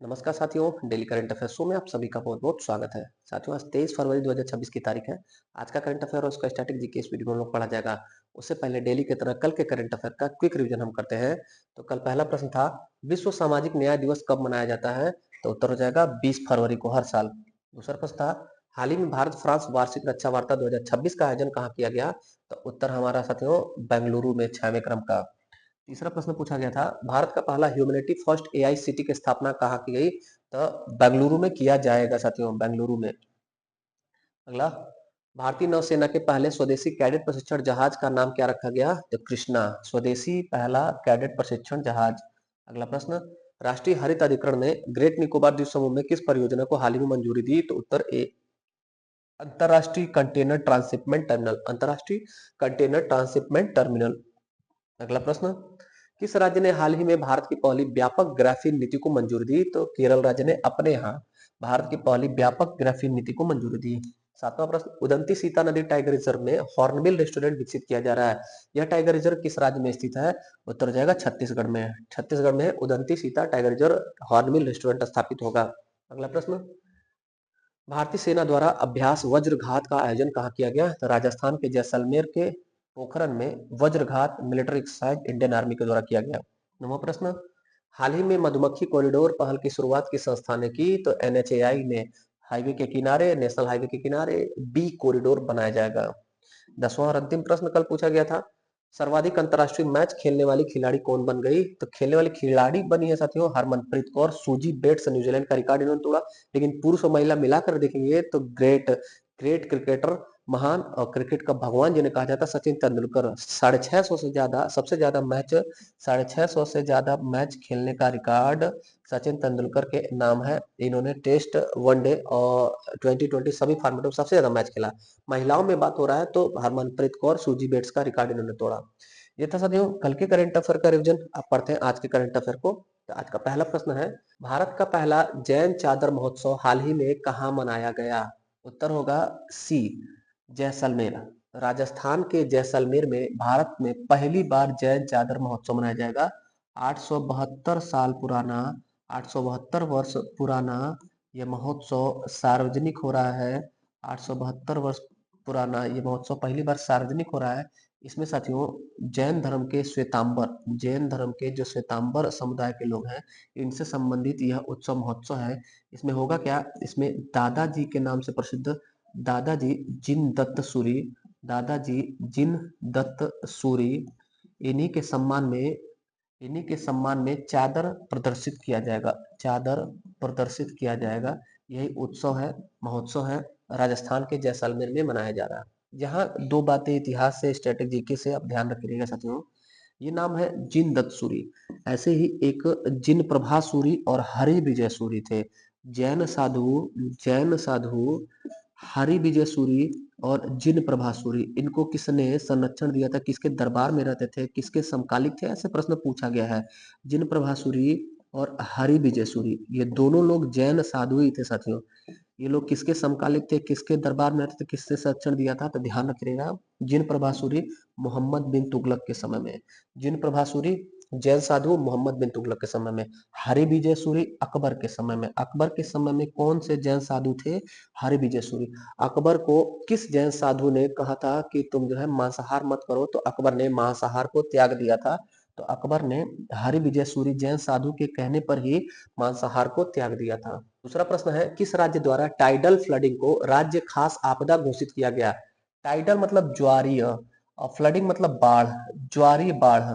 नमस्कार साथियों, daily current affair show में आप सभी का बहुत बहुत स्वागत है। साथियों, आज 23 फरवरी 2026 की तारीख है। आज का करंट अफेयर और उसका स्टैटिक जीके इस वीडियो में हम लोग पढ़ा जाएगा। उससे पहले डेली की तरह कल के करंट अफेयर का क्विक रिवीजन हम करते हैं। तो कल पहला प्रश्न था, विश्व सामाजिक न्याय दिवस कब मनाया जाता है? तो उत्तर हो जाएगा 20 फरवरी को हर साल। दूसरा प्रश्न था, हाल ही में भारत फ्रांस वार्षिक रक्षा वार्ता 2026 का आयोजन कहाँ किया गया? तो उत्तर हमारा साथियों बेंगलुरु में 6वें क्रम का। तीसरा प्रश्न पूछा गया था, भारत का पहला ह्यूमैनिटी फर्स्ट एआई सिटी की स्थापना कहाँ की गई? तो बेंगलुरु में किया जाएगा साथियों, बेंगलुरु में। अगला, भारतीय नौसेना के पहले स्वदेशी कैडेट प्रशिक्षण जहाज का नाम क्या रखा गया? तो कृष्णा, स्वदेशी पहला कैडेट प्रशिक्षण जहाज। अगला प्रश्न, राष्ट्रीय हरित अधिकरण ने ग्रेट निकोबार द्वीप समूह में किस परियोजना को हाल ही में मंजूरी दी? तो उत्तर ए, अंतरराष्ट्रीय कंटेनर ट्रांसशिपमेंट टर्मिनल, अंतरराष्ट्रीय कंटेनर ट्रांसशिपमेंट टर्मिनल। अगला प्रश्न, किस राज्य ने हाल ही में भारत की पहली व्यापक ग्राफीन नीति को मंजूरी दी? तो केरल राज्य ने अपने यहाँ भारत की पहली व्यापक ग्राफीन नीति को मंजूरी दी। सातवां प्रश्न, उदंती सीता नदी टाइगर रिजर्व में हॉर्नबिल रेस्टोरेंट विकसित किया जा रहा है। यह टाइगर रिजर्व किस राज्य में स्थित है? उत्तर हो जाएगा छत्तीसगढ़ में। छत्तीसगढ़ में Udanti Sita tiger reserve hornbill restaurant स्थापित होगा। अगला प्रश्न, भारतीय सेना द्वारा अभ्यास वज्रघात का आयोजन कहाँ किया गया? तो राजस्थान के जैसलमेर के पोखरन में वज्रघात मिलिट्री एक्सरसाइज इंडियन आर्मी के द्वारा किया गया। नौवां प्रश्न, हाल ही में मधुमक्खी कॉरिडोर पहल की शुरुआत किस संस्था ने की? तो एनएचएआई ने हाईवे के किनारे, नेशनल हाईवे के किनारे बी कॉरिडोर बनाया जाएगा। 10वां और अंतिम प्रश्न कल पूछा गया था, सर्वाधिक अंतरराष्ट्रीय मैच खेलने वाली खिलाड़ी कौन बन गई? तो खेलने वाली खिलाड़ी बनी है साथियों Harmanpreet Kaur. Suzie Bates New Zealand का रिकॉर्ड इन्होंने तोड़ा। लेकिन पुरुष और महिला मिलाकर देखेंगे तो ग्रेट ग्रेट क्रिकेटर, महान और क्रिकेट का भगवान जिन्हें कहा जाता है, सचिन तेंदुलकर। 650 से ज्यादा, सबसे ज्यादा मैच, 650 से ज्यादा मैच खेलने का रिकॉर्ड सचिन तेंदुलकर के नाम है। इन्होंने टेस्ट, वनडे और 2020 सभी फॉर्मेट में सबसे ज्यादा मैच खेला। महिलाओं में बात हो रहा है तो हरमनप्रीत कौर, सूजी बेट्स का रिकॉर्ड इन्होंने तोड़ा। ये था साथियों कल के करंट अफेयर का रिवीजन। अब पढ़ते हैं आज के करंट अफेयर को। तो आज का पहला प्रश्न है, भारत का पहला जैन चादर महोत्सव हाल ही में कहाँ मनाया गया? उत्तर होगा सी, जैसलमेर। राजस्थान के जैसलमेर में भारत में पहली बार जैन चादर महोत्सव मनाया जाएगा। 872 साल पुराना, 872 वर्ष पुराना यह महोत्सव सार्वजनिक हो रहा है। 872 वर्ष पुराना ये महोत्सव पहली बार सार्वजनिक हो रहा है। इसमें साथियों जैन धर्म के श्वेतांबर, जैन धर्म के जो श्वेतांबर समुदाय के लोग हैं, इनसे संबंधित यह उत्सव महोत्सव है। इसमें होगा क्या, इसमें दादाजी के नाम से प्रसिद्ध दादाजी जिन दत्त सूरी, दादाजी जिन दत्त सूरी, इन्हीं के सम्मान में, इन्हीं के सम्मान में चादर प्रदर्शित किया जाएगा, चादर प्रदर्शित किया जाएगा। यही उत्सव है, महोत्सव है, राजस्थान के जैसलमेर में मनाया जा रहा है। यहाँ दो बातें इतिहास से, स्ट्रेटेजी से आप ध्यान रखिएगा साथियों। ये नाम है जिन दत्त सूरी। ऐसे ही एक जिन प्रभा सूरी और हरि विजय सूरी थे। जैन साधु, जैन साधु हरि विजय सूरी और जिन प्रभा सूरी, इनको किसने संरक्षण दिया था? किसके दरबार में रहते थे? किसके समकालिक थे? ऐसे प्रश्न पूछा गया है। जिन प्रभा सूरी और हरि विजय सूरी, ये दोनों लोग जैन साधु ही थे साथियों। ये लोग किसके समकालिक थे? किसके दरबार में रहते थे? किससे संरक्षण दिया था? तो ध्यान रखिएगा, जिन प्रभा सूरी मोहम्मद बिन तुगलक के समय में, जिन प्रभा सूरी जैन साधु मोहम्मद बिन तुगलक के समय में, हरि विजय सूरी अकबर के समय में। अकबर के समय में कौन से जैन साधु थे? हरि विजय सूरी। अकबर को किस जैन साधु ने कहा था कि तुम जो है मांसाहार मत करो, तो अकबर ने मांसाहार को त्याग दिया था। तो अकबर ने हरि विजय सूरी जैन साधु के कहने पर ही मांसाहार को त्याग दिया था। दूसरा प्रश्न है, किस राज्य द्वारा टाइडल फ्लडिंग को राज्य खास आपदा घोषित किया गया? टाइडल मतलब ज्वारीय और फ्लडिंग मतलब बाढ़, ज्वारीय बाढ़।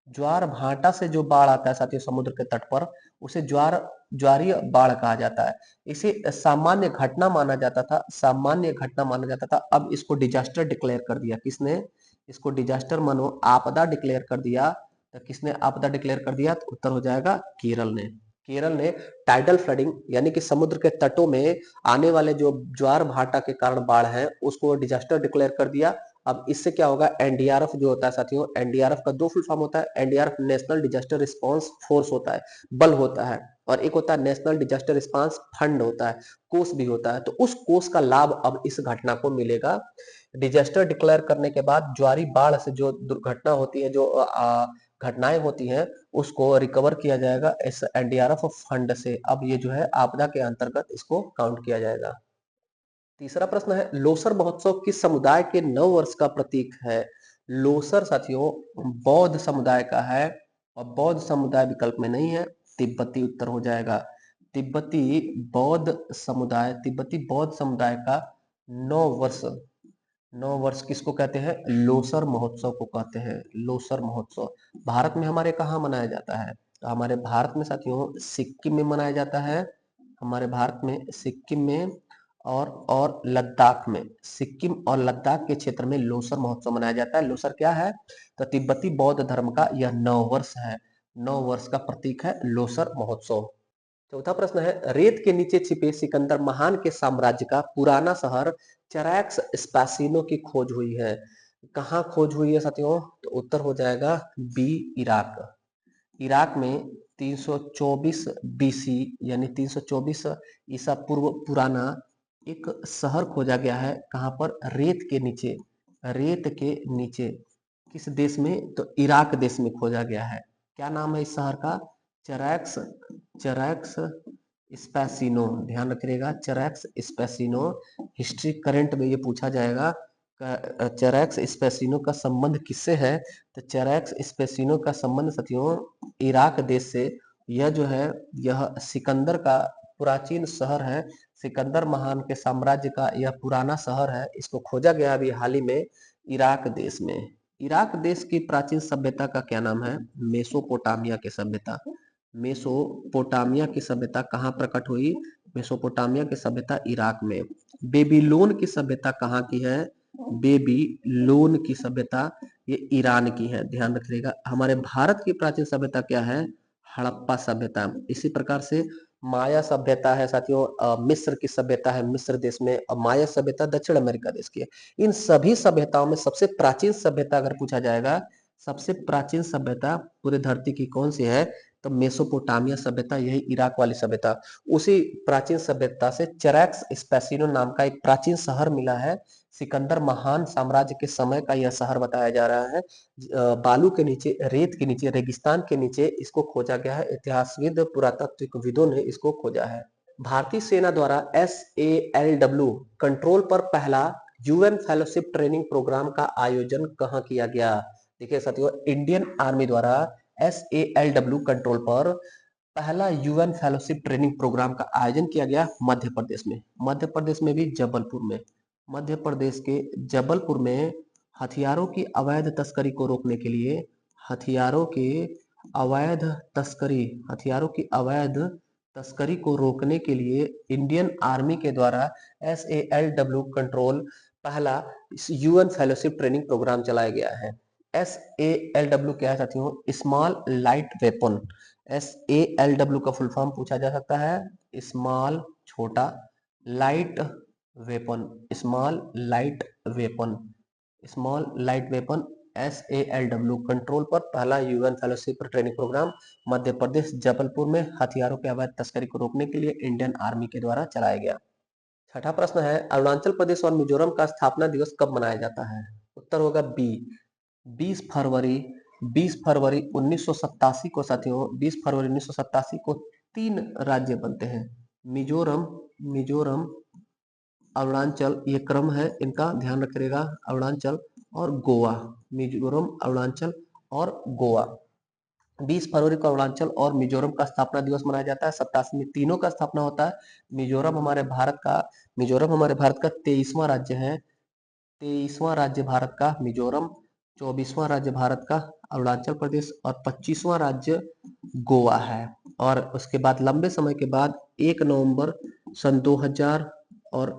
ज्वार भाटा से जो बाढ़ आता है साथियों समुद्र के तट पर, उसे ज्वारीय बाढ़ कहा जाता है। इसे सामान्य घटना माना जाता था, सामान्य घटना माना जाता था। अब इसको डिजास्टर डिक्लेयर कर दिया। किसने? इसको डिजास्टर मानो आपदा डिक्लेयर कर दिया। तो किसने आपदा डिक्लेयर कर दिया? तो उत्तर हो जाएगा केरल ने। केरल ने टाइडल फ्लडिंग यानी कि समुद्र के तटों में आने वाले जो ज्वार भाटा के कारण बाढ़ है उसको डिजास्टर डिक्लेयर कर दिया। अब इससे क्या होगा, एनडीआरएफ जो होता है साथियों, एनडीआरएफ का दो फुल फॉर्म होता है। NDRF national disaster response force होता है, बल होता है, और एक होता है नेशनल डिजास्टर रिस्पांस फंड होता है, कोष भी होता है। तो उस कोष का लाभ अब इस घटना को मिलेगा। डिजास्टर डिक्लेयर करने के बाद ज्वारी बाढ़ से जो दुर्घटना होती है, जो घटनाएं होती हैं उसको रिकवर किया जाएगा इस एनडीआरएफ फंड से। अब ये जो है आपदा के अंतर्गत इसको काउंट किया जाएगा। तीसरा प्रश्न है, लोसर महोत्सव किस समुदाय के नव वर्ष का प्रतीक है? लोसर साथियों बौद्ध समुदाय का है, और बौद्ध समुदाय विकल्प में नहीं है, तिब्बती उत्तर हो जाएगा। तिब्बती बौद्ध समुदाय का नव वर्ष, नव वर्ष किसको कहते हैं? लोसर महोत्सव को कहते हैं। लोसर महोत्सव भारत में हमारे कहाँ मनाया जाता है? तो हमारे भारत में साथियों सिक्किम में मनाया जाता है। हमारे भारत में सिक्किम में और लद्दाख में, सिक्किम और लद्दाख के क्षेत्र में लोसर महोत्सव मनाया जाता है। लोसर क्या है? तो तिब्बती बौद्ध धर्म का यह नव वर्ष है। नव वर्ष का प्रतीक है लोसर महोत्सव। चौथा प्रश्न है, रेत के नीचे छिपे सिकंदर महान के साम्राज्य का पुराना शहर चरैक्स स्पैसिनो की खोज हुई है। कहाँ खोज हुई है साथियों? तो उत्तर हो जाएगा बी, इराक। इराक में 324 बीसी यानी 324 ईसा पूर्व पुराना एक शहर खोजा गया है। कहाँ पर? रेत के नीचे। रेत के नीचे किस देश में? तो इराक देश में खोजा गया है। क्या नाम है इस शहर का? चरैक्स, चरैक्स स्पैसिनो। ध्यान रखिएगा, चरैक्स स्पैसिनो। हिस्ट्री करंट में ये पूछा जाएगा, चरैक्स स्पैसिनो का संबंध किससे है? तो चरैक्स स्पैसिनो का संबंध साथियों इराक देश से। यह जो है यह सिकंदर का प्राचीन शहर है। सिकंदर महान के साम्राज्य का यह पुराना शहर है। इसको खोजा गया अभी हाल ही में इराक देश में। इराक देश की प्राचीन सभ्यता का क्या नाम है? मेसोपोटामिया की सभ्यता। मेसोपोटामिया की सभ्यता कहाँ प्रकट हुई? मेसोपोटामिया की सभ्यता इराक में। बेबीलोन की सभ्यता कहाँ की है? बेबीलोन की सभ्यता ये ईरान की है। ध्यान रखिएगा। हमारे भारत की प्राचीन सभ्यता क्या है? हड़प्पा सभ्यता। इसी प्रकार से माया सभ्यता है साथियों, मिस्र की सभ्यता है मिस्र देश में, और माया सभ्यता दक्षिण अमेरिका देश की है। इन सभी सभ्यताओं में सबसे प्राचीन सभ्यता अगर पूछा जाएगा, सबसे प्राचीन सभ्यता पूरी धरती की कौन सी है? तो मेसोपोटामिया सभ्यता, यही इराक वाली सभ्यता। उसी प्राचीन सभ्यता से चरैक्स स्पैसिनो नाम का एक प्राचीन शहर मिला है। सिकंदर महान साम्राज्य के समय का यह शहर बताया जा रहा है। बालू के नीचे, रेत के नीचे, रेगिस्तान के नीचे इसको खोजा गया है। इतिहासविद पुरातात्विकविदों ने इसको खोजा है। भारतीय सेना द्वारा SALW कंट्रोल पर पहला UN फेलोशिप ट्रेनिंग प्रोग्राम का आयोजन कहाँ किया गया? देखिए साथियों, इंडियन आर्मी द्वारा SALW कंट्रोल पर पहला UN फेलोशिप ट्रेनिंग प्रोग्राम का आयोजन किया गया मध्य प्रदेश में। मध्य प्रदेश में भी जबलपुर में। मध्य प्रदेश के जबलपुर में हथियारों की अवैध तस्करी को रोकने के लिए, हथियारों की अवैध तस्करी, हथियारों की अवैध तस्करी को रोकने के लिए इंडियन आर्मी के द्वारा SALW कंट्रोल पहला UN फेलोशिप ट्रेनिंग प्रोग्राम चलाया गया है। SALW क्या है साथियों? Small light weapon. SALW का फुल फॉर्म पूछा जा सकता है, स्मॉल छोटा, light weapon, small light weapon, small light weapon. SALW control पर पहला UN fellowship training programme Madhya Pradesh Jabalpur में हथियारों के अवैध तस्करी को रोकने के लिए इंडियन आर्मी के द्वारा चलाया गया। छठा प्रश्न है, अरुणाचल प्रदेश और मिजोरम का स्थापना दिवस कब मनाया जाता है? उत्तर होगा बी, 20 फरवरी। 20 फरवरी 1987 को साथियों, 20 फरवरी 1987 को 3 राज्य बनते हैं, मिजोरम, मिजोरम, अरुणाचल, ये क्रम है इनका, ध्यान रखिएगा, अरुणाचल और गोवा। मिजोरम, अरुणाचल और गोवा। 20 फरवरी को अरुणाचल और मिजोरम का स्थापना दिवस मनाया जाता है। 87 में तीनों का स्थापना होता है। मिजोरम हमारे भारत का, मिजोरम हमारे भारत का 23वां राज्य है। 23वां राज्य भारत का मिजोरम, 24वां राज्य भारत का अरुणाचल प्रदेश और 25वां राज्य गोवा है। और उसके बाद लंबे समय के बाद 1 नवंबर सन 2000 और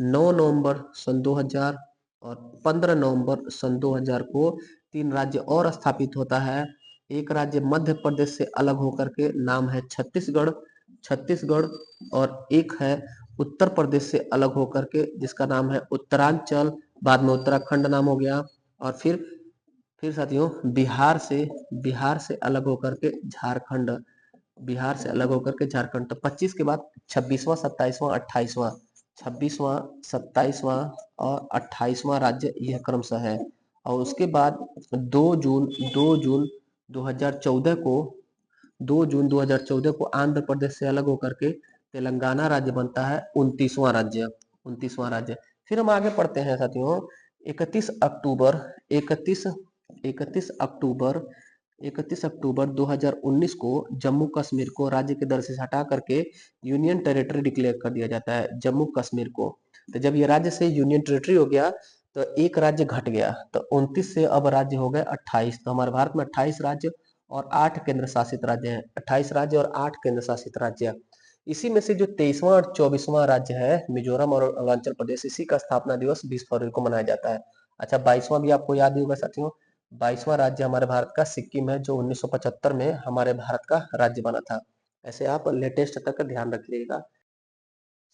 9 नवंबर सन 2000 और 15 नवंबर सन 2000 को 3 राज्य और स्थापित होता है। एक राज्य मध्य प्रदेश से अलग होकर के, नाम है छत्तीसगढ़, छत्तीसगढ़, और एक है उत्तर प्रदेश से अलग होकर के जिसका नाम है उत्तरांचल, बाद में उत्तराखंड नाम हो गया। और फिर साथियों बिहार से अलग होकर के झारखंड, बिहार से अलग होकर के झारखंड। तो 25 के बाद 26वां, 27वां, 28वां, 26वां, 27वां और 28वां राज्य यह क्रमशः है। और उसके बाद 2 जून 2014 को 2 जून 2014 को आंध्र प्रदेश से अलग होकर के तेलंगाना राज्य बनता है 29वां राज्य। फिर हम आगे पढ़ते हैं साथियों। 31 अक्टूबर 31 31 अक्टूबर 31 अक्टूबर 2019 को जम्मू कश्मीर को राज्य के दर्जे से हटा करके यूनियन टेरिटरी डिक्लेयर कर दिया जाता है जम्मू कश्मीर को। तो जब ये राज्य से यूनियन टेरिटरी हो गया तो एक राज्य घट गया, तो 29 से अब राज्य हो गए 28। तो हमारे भारत में 28 राज्य और 8 केंद्र शासित राज्य हैं। 28 राज्य और 8 केंद्र शासित राज्य। इसी में से जो 23वां और 24वां राज्य है मिजोरम और अरुणाचल प्रदेश, इसी का स्थापना दिवस 20 फरवरी को मनाया जाता है। अच्छा, 22वां भी आपको याद ही होगा साथियों। 22वां राज्य हमारे भारत का सिक्किम है, जो 1975 में हमारे भारत का राज्य बना था। ऐसे आप लेटेस्ट तक का ध्यान रखिएगा।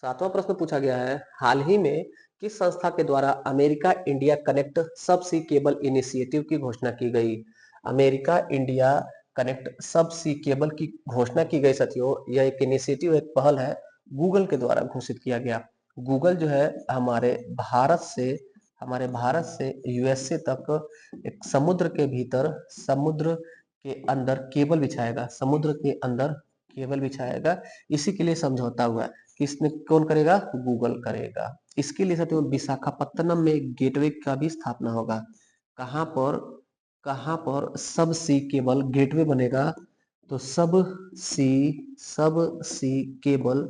7वां प्रश्न पूछा गया है, हाल ही में किस संस्था के द्वारा अमेरिका इंडिया कनेक्ट सबसी केबल इनिशिएटिव की घोषणा की गई? अमेरिका इंडिया कनेक्ट सबसी केबल की घोषणा की गई साथियों। यह एक इनिशिएटिव, एक पहल है, गूगल के द्वारा घोषित किया गया। गूगल जो है हमारे भारत से यूएसए तक एक समुद्र के भीतर, समुद्र के अंदर केबल बिछाएगा, समुद्र के अंदर केबल बिछाएगा। इसी के लिए समझौता हुआ है। किसने, कौन करेगा? गूगल करेगा। इसके लिए साथियों विशाखापत्तनम में गेटवे का भी स्थापना होगा। कहां पर? कहां पर सब सी केबल गेटवे बनेगा? तो सब सी केबल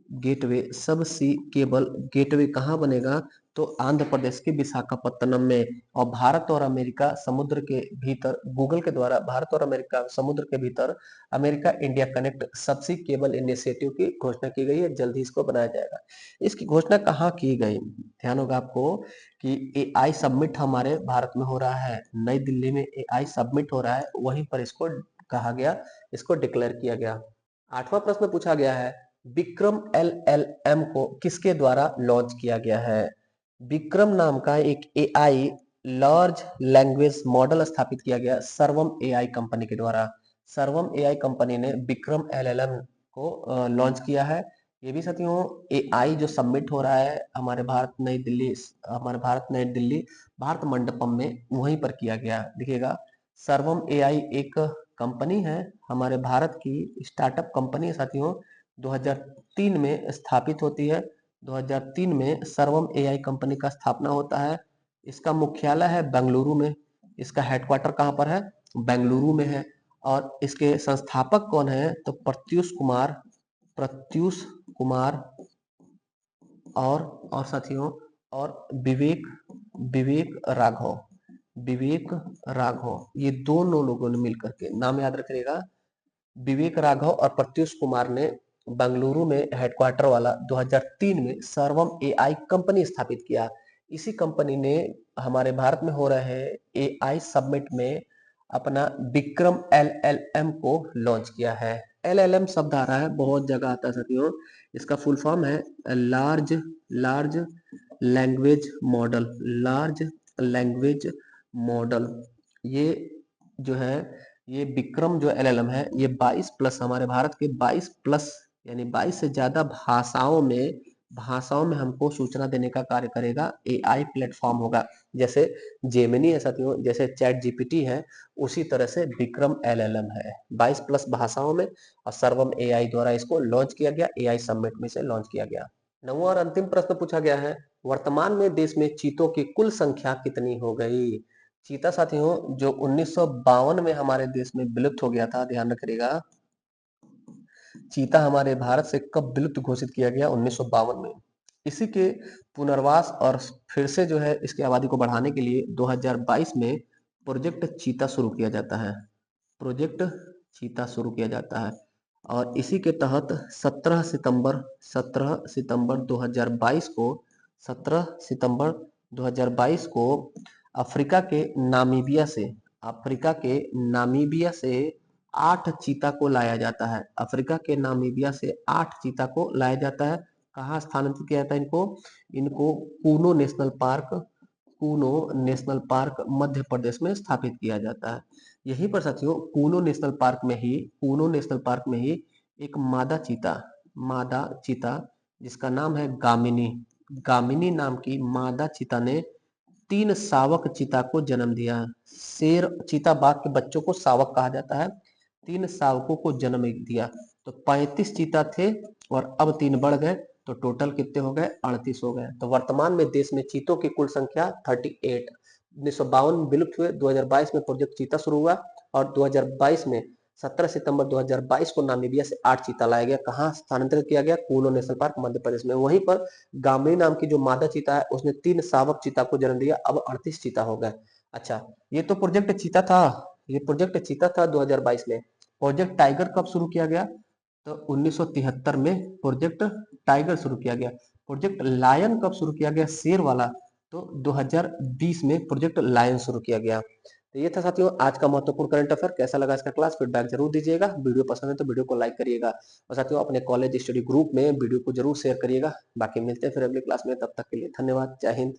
गेटवे, सब सी केबल गेटवे कहाँ बनेगा? तो आंध्र प्रदेश के विशाखापत्तनम में। और भारत और अमेरिका समुद्र के भीतर, गूगल के द्वारा भारत और अमेरिका समुद्र के भीतर अमेरिका इंडिया कनेक्ट सबसी केबल इनिशिएटिव की घोषणा की गई है। जल्द ही इसको बनाया जाएगा। इसकी घोषणा कहाँ की गई? ध्यान होगा आपको कि एआई सब्मिट हमारे भारत में हो रहा है, नई दिल्ली में एआई सब्मिट हो रहा है, वहीं पर इसको कहा गया, इसको डिक्लेयर किया गया। 8वां प्रश्न पूछा गया है, विक्रम एलएलएम को किसके द्वारा लॉन्च किया गया है? विक्रम नाम का एक एआई लार्ज लैंग्वेज मॉडल स्थापित किया गया सर्वम एआई कंपनी के द्वारा। सर्वम एआई कंपनी ने विक्रम एलएलएम को लॉन्च किया है। ये भी साथियों एआई जो सबमिट हो रहा है हमारे भारत नई दिल्ली भारत मंडपम में, वहीं पर किया गया। देखिएगा, सर्वम एआई एक कंपनी है, हमारे भारत की स्टार्टअप कंपनी है साथियों। 2003 में स्थापित होती है। 2003 में सर्वम एआई कंपनी का स्थापना होता है। इसका मुख्यालय है बेंगलुरु में। इसका हेडक्वार्टर कहाँ पर है? बेंगलुरु में है। और इसके संस्थापक कौन है? तो प्रत्यूष कुमार और साथियों और विवेक राघव, ये दोनों लोगों ने मिलकर के, नाम याद रखिएगा, विवेक राघव और प्रत्यूष कुमार ने बेंगलुरु में हेडक्वार्टर वाला 2003 में सर्वम एआई कंपनी स्थापित किया। इसी कंपनी ने हमारे भारत में हो रहे एआई सब्मिट में अपना विक्रम एलएलएम को लॉन्च किया है। एलएलएम शब्द आ रहा है, बहुत जगह आता है साथियों। इसका फुल फॉर्म है large large language model, large language model. ये जो है, ये विक्रम जो एलएलएम है, ये 22 प्लस, हमारे भारत के 22 प्लस यानी 22 से ज्यादा भाषाओं में हमको सूचना देने का कार्य करेगा। एआई प्लेटफॉर्म होगा। जैसे जेमिनी है साथियों, जैसे चैट जीपीटी है, उसी तरह से विक्रम एलएलएम है 22 प्लस भाषाओं में। और सर्वम एआई द्वारा इसको लॉन्च किया गया, एआई समिट में से लॉन्च किया गया। 9वां और अंतिम प्रश्न पूछा गया है, वर्तमान में देश में चीतों की कुल संख्या कितनी हो गई? चीता साथियों जो 1952 में हमारे देश में विलुप्त हो गया था, ध्यान रखिएगा। चीता हमारे भारत से कब विलुप्त घोषित किया गया? 1952 में। इसी के पुनर्वास और फिर से जो है इसकी आबादी को बढ़ाने के लिए 2022 में प्रोजेक्ट चीता शुरू किया जाता है। प्रोजेक्ट चीता शुरू किया जाता है और इसी के तहत 17 सितंबर 2022 को 17 सितंबर 2022 को अफ्रीका के नामीबिया से 8 चीता को लाया जाता है। अफ्रीका के नामीबिया से 8 चीता को लाया जाता है। कहाँ स्थानांतरित किया जाता है इनको कूनो नेशनल पार्क मध्य प्रदेश में स्थापित किया जाता है। यहीं पर साथियों कूनो नेशनल पार्क में ही एक मादा चीता जिसका नाम है गामिनी नाम की मादा चीता ने 3 शावक चीता को जन्म दिया। शेर चीता बाघ के बच्चों को शावक कहा जाता है। 3 शावकों को जन्म दिया। तो 35 चीता थे और अब 3 बढ़ गए, तो टोटल कितने हो गए? 38 हो गए। तो वर्तमान में देश में चीतों की कुल संख्या 38। 1952 विलुप्त हुए, 2022 में प्रोजेक्ट चीता शुरू हुआ और 2022 में 17 सितंबर 2022 को नामीबिया से 8 चीता लाया गया। कहाँ स्थानांतरित किया गया? कूलो नेशनल पार्क मध्य प्रदेश में। वहीं पर गामड़ी नाम की जो मादा चीता है उसने 3 शावक चीता को जन्म दिया, अब 38 चीता हो गए। अच्छा, ये तो प्रोजेक्ट चीता था। ये प्रोजेक्ट चीता था 2022 में। प्रोजेक्ट टाइगर कब शुरू किया गया? तो 1973 में प्रोजेक्ट टाइगर शुरू किया गया। प्रोजेक्ट लायन कब शुरू किया गया? शेर वाला, तो 2020 में प्रोजेक्ट लायन शुरू किया गया। तो ये था साथियों आज का महत्वपूर्ण करंट अफेयर। कैसा लगा इसका क्लास? फीडबैक जरूर दीजिएगा। वीडियो पसंद है तो वीडियो को लाइक करिएगा और साथियों अपने कॉलेज स्टडी ग्रुप में वीडियो को जरूर शेयर करिएगा। बाकी मिलते हैं फिर अगली क्लास में, तब तक के लिए धन्यवाद। जय हिंद।